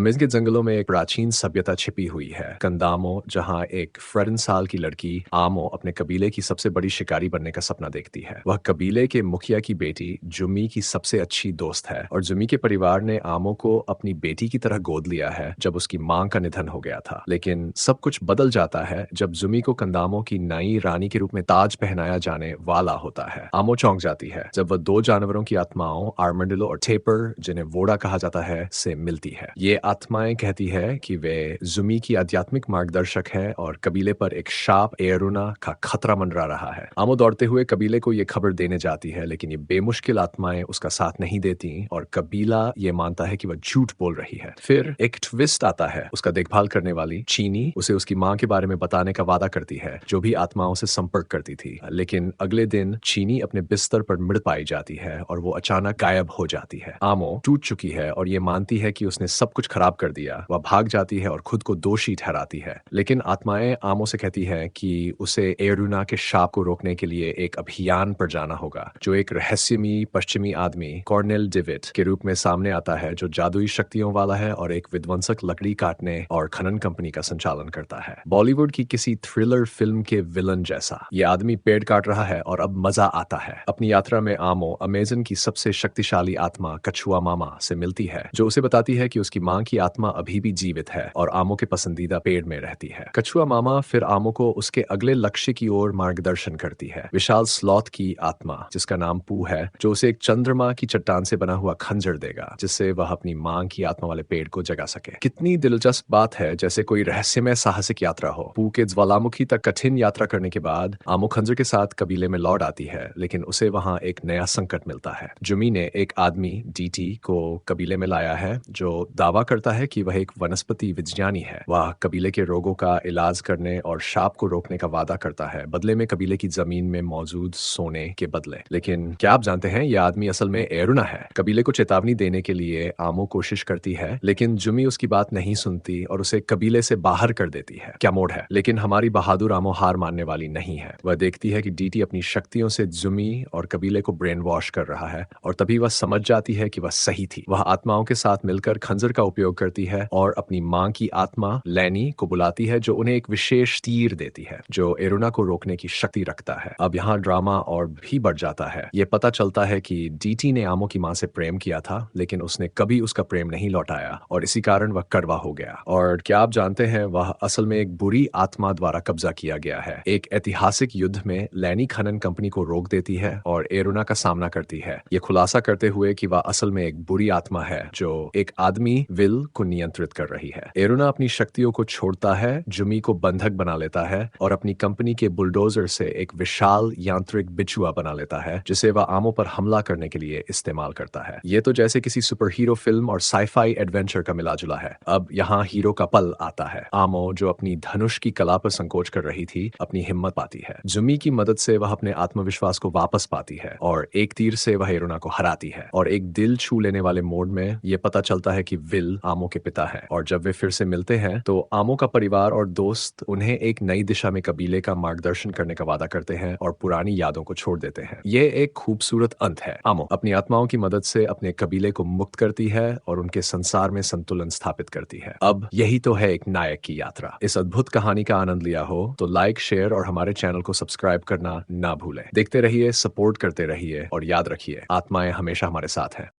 Amazon के जंगलों में एक प्राचीन सभ्यता छिपी हुई है, कंदामो, जहाँ एक फ्रेडन साल की लड़की आमो अपने कबीले की सबसे बड़ी शिकारी बनने का सपना देखती है। वह कबीले के मुखिया की बेटी जुमी की सबसे अच्छी दोस्त है और जुमी के परिवार ने आमो को अपनी बेटी की तरह गोद लिया है जब उसकी मां का निधन हो गया था। लेकिन सब कुछ बदल जाता है जब जुमी को कंदामो की नई रानी के रूप में ताज पहनाया जाने वाला होता है। आमो चौंक जाती है जब वह दो जानवरों की आत्माओं आर्माडिलो और टेपर, जिन्हें वोडा कहा जाता है, से मिलती है। ये आत्माएं कहती है कि वे जुमी की आध्यात्मिक मार्गदर्शक है और कबीले पर एक शाप एरुना का खतरा मंडरा रहा है। आमो दौड़ते हुए कबीले को ये खबर देने जाती है, लेकिन ये बेमुश्किल आत्माएं उसका साथ नहीं देती और कबीला ये मानता है कि वह झूठ बोल रही है। फिर एक ट्विस्ट आता है। उसका देखभाल करने वाली चीनी उसे उसकी मां के बारे में बताने का वादा करती है, जो भी आत्माओं से संपर्क करती थी। लेकिन अगले दिन चीनी अपने बिस्तर पर मिड़ पाई जाती है और वो अचानक गायब हो जाती है। आमो टूट चुकी है और ये मानती है कि उसने सब कुछ खराब कर दिया। वह भाग जाती है और खुद को दोषी ठहराती है। लेकिन आत्माएं आमो से कहती है कि उसे एरुना के शाप को रोकने के लिए एक अभियान पर जाना होगा, जो एक रहस्यमयी पश्चिमी आदमी कॉर्नेल डिविड के रूप में सामने आता है, जो जादुई शक्तियों वाला है और एक विध्वंसक लकड़ी काटने और खनन कंपनी का संचालन करता है। बॉलीवुड की किसी थ्रिलर फिल्म के विलन जैसा ये आदमी पेड़ काट रहा है और अब मजा आता है। अपनी यात्रा में आमो अमेज़न की सबसे शक्तिशाली आत्मा कछुआ मामा से मिलती है, जो उसे बताती है कि उसकी मां की आत्मा अभी भी जीवित है और आमो के पसंदीदा पेड़ में रहती है। कछुआ मामा फिर आमो को उसके अगले लक्ष्य की ओर मार्गदर्शन करती है, विशाल स्लॉथ की आत्मा जिसका नाम पू है, जो उसे एक चंद्रमा की चट्टान से बना हुआ खंजर देगा, जिससे वह अपनी मां की आत्मा वाले पेड़ को जगा सके। कितनी दिलचस्प बात है, जैसे कोई रहस्यमय साहसिक यात्रा हो। पू के ज्वालामुखी तक कठिन यात्रा करने के बाद आमो खंजर के साथ कबीले में लौट आती है, लेकिन उसे वहां एक नया संकट मिलता है। जुमी ने एक आदमी डीटी को कबीले में लाया है, जो दावा करता है कि वह एक वनस्पति विज्ञानी है। वह कबीले के रोगों का इलाज करने और शाप को रोकने का वादा करता है, बदले में कबीले की जमीन में मौजूद सोने के बदले। लेकिन क्या आप जानते हैं, यह आदमी असल में एरुना है। कबीले को चेतावनी देने के लिए आमो कोशिश करती है, लेकिन जुमी उसकी बात नहीं सुनती और उसे कबीले से बाहर कर देती है। क्या मोड़ है। लेकिन हमारी बहादुर आमो हार मानने वाली नहीं है। वह देखती है कि डीटी अपनी शक्तियों से जुमी और कबीले को ब्रेन वॉश कर रहा है और तभी वह समझ जाती है कि वह सही थी। वह आत्माओं के साथ मिलकर खंजर का उपयोग करती है और अपनी मां की आत्मा लैनी को बुलाती है, जो उन्हें एक विशेष तीर देती है, जो एरुना को रोकने की शक्ति रखता है। अब यहाँ ड्रामा और भी बढ़ जाता है। ये पता चलता है कि डीटी ने आमो की मां से प्रेम किया था, लेकिन उसने कभी उसका प्रेम नहीं लौटाया और इसी कारण वह कड़वा हो गया। और क्या आप जानते हैं, वह असल में एक बुरी आत्मा द्वारा कब्जा किया गया है। एक ऐतिहासिक युद्ध में लैनी खनन कंपनी को रोक देती है और एरुना का सामना करती है, ये खुलासा करते हुए कि वह असल में एक बुरी आत्मा है, जो एक आदमी विल को नियंत्रित कर रही है। एरुना अपनी शक्तियों को छोड़ता है, जुमी को बंधक बना लेता है और अपनी कंपनी के बुलडोजर से एक विशाल यांत्रिक बिछुआ बना लेता है, जिसे वह आमो पर हमला करने के लिए इस्तेमाल करता है। ये तो जैसे किसी सुपर हीरो फिल्म और साईफाई एडवेंचर का मिलाजुला है। अब यहाँ हीरो का पल आता है। आमो, जो अपनी धनुष की कला पर संकोच कर रही थी, अपनी हिम्मत पाती है। जुमी की मदद से वह अपने आत्मविश्वास को वापस पाती है और एक तीर से वह एरुना को हराती है। और एक दिल छू लेने वाले मोड में ये पता चलता है कि विल आमो के पिता है और जब वे फिर से मिलते हैं तो आमो का परिवार और दोस्त उन्हें एक नई दिशा में कबीले का मार्गदर्शन करने का वादा करते हैं और पुरानी यादों को छोड़ देते हैं। ये एक खूबसूरत अंत है। आमो अपनी आत्माओं की मदद से अपने कबीले को मुक्त करती है और उनके संसार में संतुलन स्थापित करती है। अब यही तो है एक नायक की यात्रा। इस अद्भुत कहानी का आनंद लिया हो तो लाइक, शेयर और हमारे चैनल को सब्सक्राइब करना ना भूलें। देखते रहिए, सपोर्ट करते रहिए और याद रखिए, आत्माएं हमेशा हमारे साथ हैं।